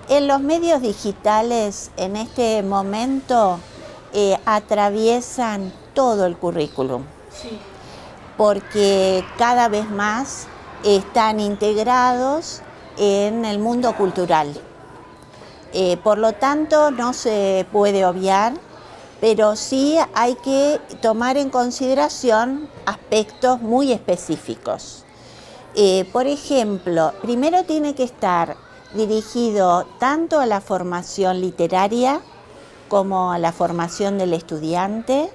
En los medios digitales en este momento atraviesan todo el currículum, Sí. porque cada vez más están integrados en el mundo cultural. Por lo tanto, no se puede obviar, pero sí hay que tomar en consideración aspectos muy específicos. Por ejemplo, primero tiene que estar dirigido tanto a la formación literaria como a la formación del estudiante,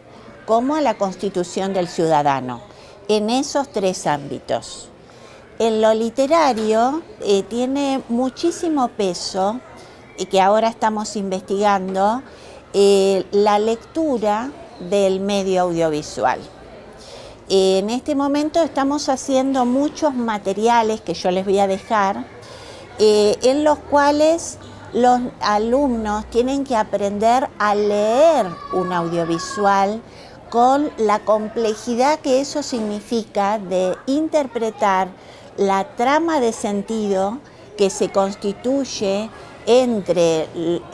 como a la constitución del ciudadano, en esos tres ámbitos. En lo literario tiene muchísimo peso, y que ahora estamos investigando, la lectura del medio audiovisual. En este momento estamos haciendo muchos materiales que yo les voy a dejar, en los cuales los alumnos tienen que aprender a leer un audiovisual con la complejidad que eso significa de interpretar la trama de sentido que se constituye entre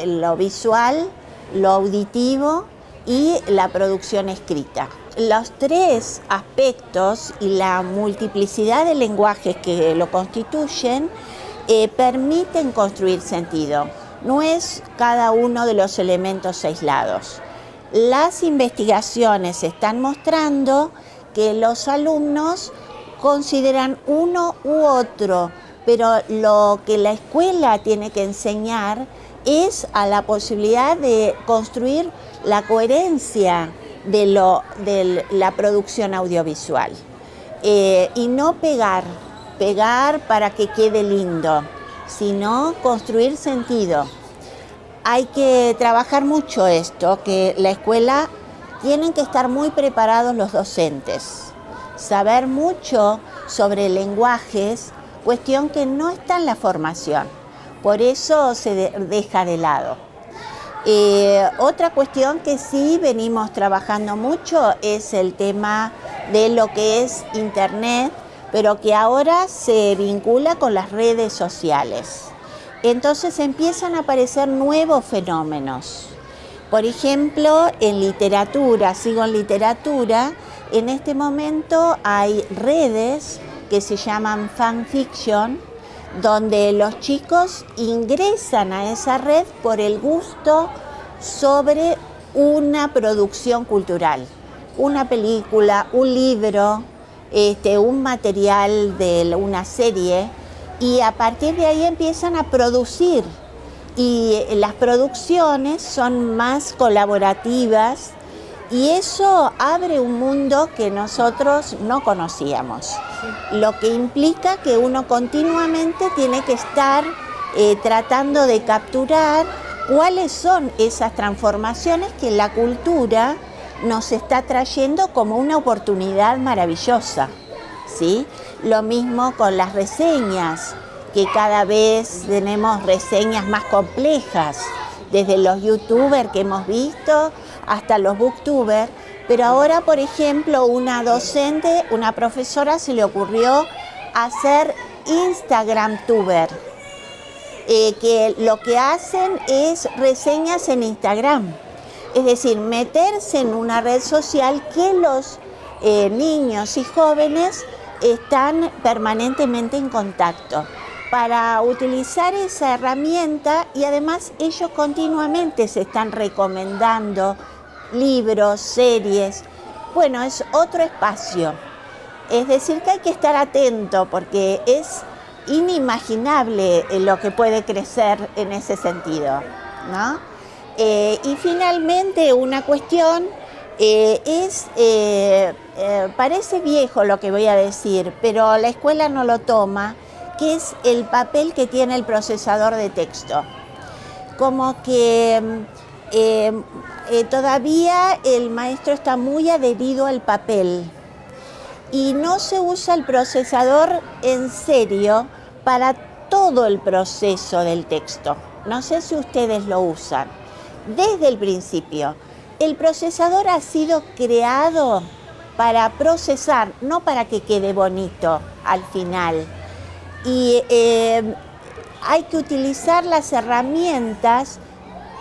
lo visual, lo auditivo y la producción escrita. Los tres aspectos y la multiplicidad de lenguajes que lo constituyen permiten construir sentido. No es cada uno de los elementos aislados. Las investigaciones están mostrando que los alumnos consideran uno u otro, pero lo que la escuela tiene que enseñar es a la posibilidad de construir la coherencia de la producción audiovisual y no pegar para que quede lindo, sino construir sentido. Hay que trabajar mucho esto, que la escuela tienen que estar muy preparados los docentes, saber mucho sobre lenguajes, cuestión que no está en la formación, por eso se deja de lado. Otra cuestión que sí venimos trabajando mucho es el tema de lo que es Internet, pero que ahora se vincula con las redes sociales. Entonces empiezan a aparecer nuevos fenómenos. Por ejemplo, en literatura, sigo en literatura, en este momento hay redes que se llaman fanfiction, donde los chicos ingresan a esa red por el gusto sobre una producción cultural, una película, un libro, un material de una serie, y a partir de ahí empiezan a producir, y las producciones son más colaborativas y eso abre un mundo que nosotros no conocíamos, lo que implica que uno continuamente tiene que estar tratando de capturar cuáles son esas transformaciones que la cultura nos está trayendo como una oportunidad maravillosa, ¿sí? Lo mismo con las reseñas, que cada vez tenemos reseñas más complejas, desde los youtubers que hemos visto hasta los booktubers, pero ahora, por ejemplo, una docente, una profesora, se le ocurrió hacer Instagramtuber, que lo que hacen es reseñas en Instagram, es decir, meterse en una red social que los niños y jóvenes están permanentemente en contacto, para utilizar esa herramienta, y además ellos continuamente se están recomendando libros, series. Bueno, es otro espacio. Es decir, que hay que estar atento porque es inimaginable lo que puede crecer en ese sentido, ¿no? Y finalmente una cuestión parece viejo lo que voy a decir, pero la escuela no lo toma, que es el papel que tiene el procesador de texto. Como que todavía el maestro está muy adherido al papel y no se usa el procesador en serio para todo el proceso del texto. No sé si ustedes lo usan. Desde el principio, el procesador ha sido creado para procesar, no para que quede bonito al final. Y hay que utilizar las herramientas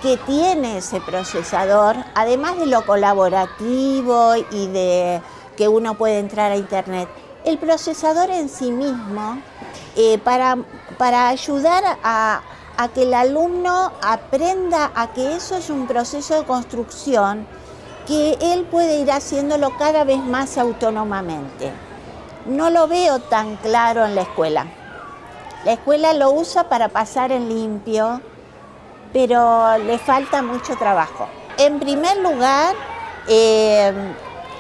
que tiene ese procesador, además de lo colaborativo y de que uno puede entrar a internet. El procesador en sí mismo, para ayudar a que el alumno aprenda a que eso es un proceso de construcción, que él puede ir haciéndolo cada vez más autónomamente. No lo veo tan claro en la escuela. La escuela lo usa para pasar en limpio, pero le falta mucho trabajo. En primer lugar,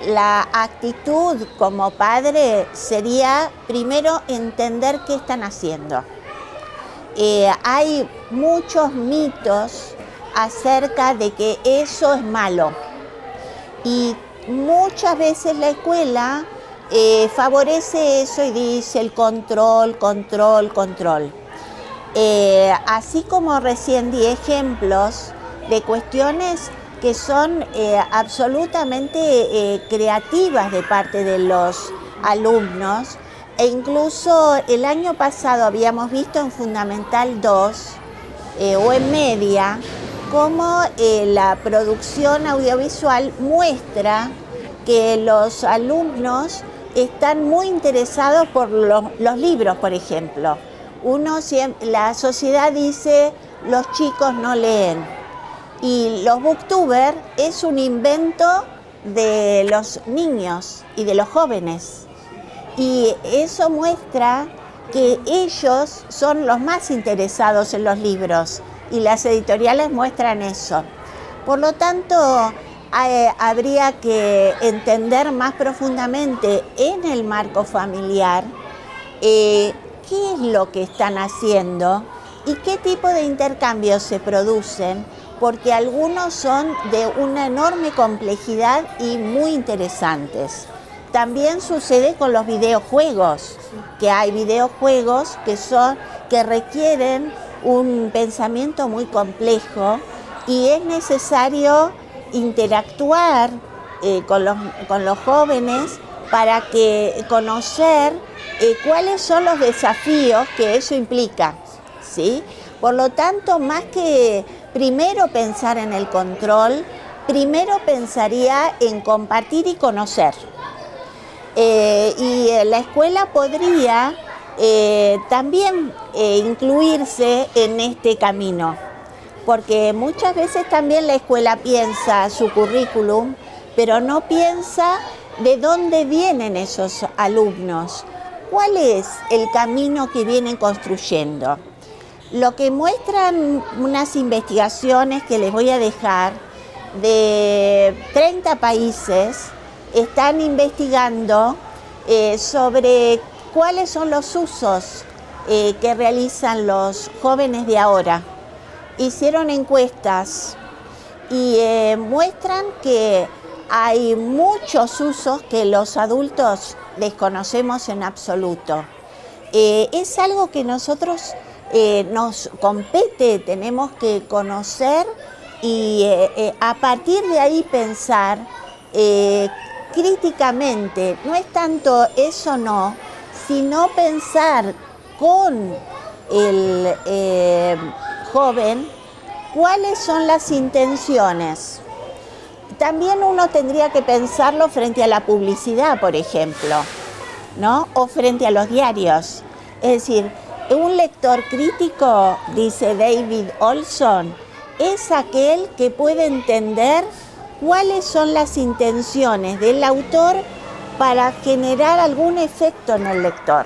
la actitud como padre sería primero entender qué están haciendo. Hay muchos mitos acerca de que eso es malo y muchas veces la escuela favorece eso y dice el control. Así como recién di ejemplos de cuestiones que son absolutamente creativas de parte de los alumnos, e incluso el año pasado habíamos visto en Fundamental 2 o en Media cómo la producción audiovisual muestra que los alumnos están muy interesados por los libros, por ejemplo. La sociedad dice, los chicos no leen. Y los booktubers es un invento de los niños y de los jóvenes. Y eso muestra que ellos son los más interesados en los libros y las editoriales muestran eso. Por lo tanto, habría que entender más profundamente en el marco familiar qué es lo que están haciendo y qué tipo de intercambios se producen, porque algunos son de una enorme complejidad y muy interesantes. También sucede con los videojuegos, que hay videojuegos que requieren un pensamiento muy complejo y es necesario interactuar con los jóvenes para conocer cuáles son los desafíos que eso implica, ¿sí? Por lo tanto, más que primero pensar en el control, primero pensaría en compartir y conocer. Y la escuela podría también incluirse en este camino, porque muchas veces también la escuela piensa su currículum, pero no piensa de dónde vienen esos alumnos, cuál es el camino que vienen construyendo. Lo que muestran unas investigaciones que les voy a dejar de 30 países, están investigando sobre cuáles son los usos que realizan los jóvenes de ahora. Hicieron encuestas y muestran que hay muchos usos que los adultos desconocemos en absoluto. Es algo que nosotros nos compete, tenemos que conocer y a partir de ahí pensar críticamente. No es tanto eso no, sino pensar con el joven cuáles son las intenciones. También uno tendría que pensarlo frente a la publicidad, por ejemplo, ¿no? O frente a los diarios. Es decir, un lector crítico, dice David Olson, es aquel que puede entender cuáles son las intenciones del autor para generar algún efecto en el lector.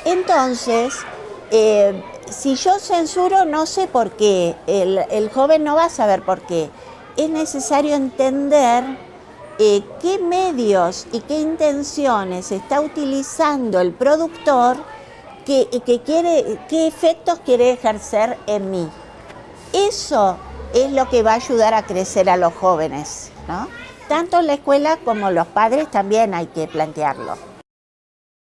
Entonces, si yo censuro, no sé por qué, el joven no va a saber por qué. Es necesario entender qué medios y qué intenciones está utilizando el productor, qué efectos quiere ejercer en mí. Eso es lo que va a ayudar a crecer a los jóvenes, ¿no? Tanto en la escuela como los padres también hay que plantearlo.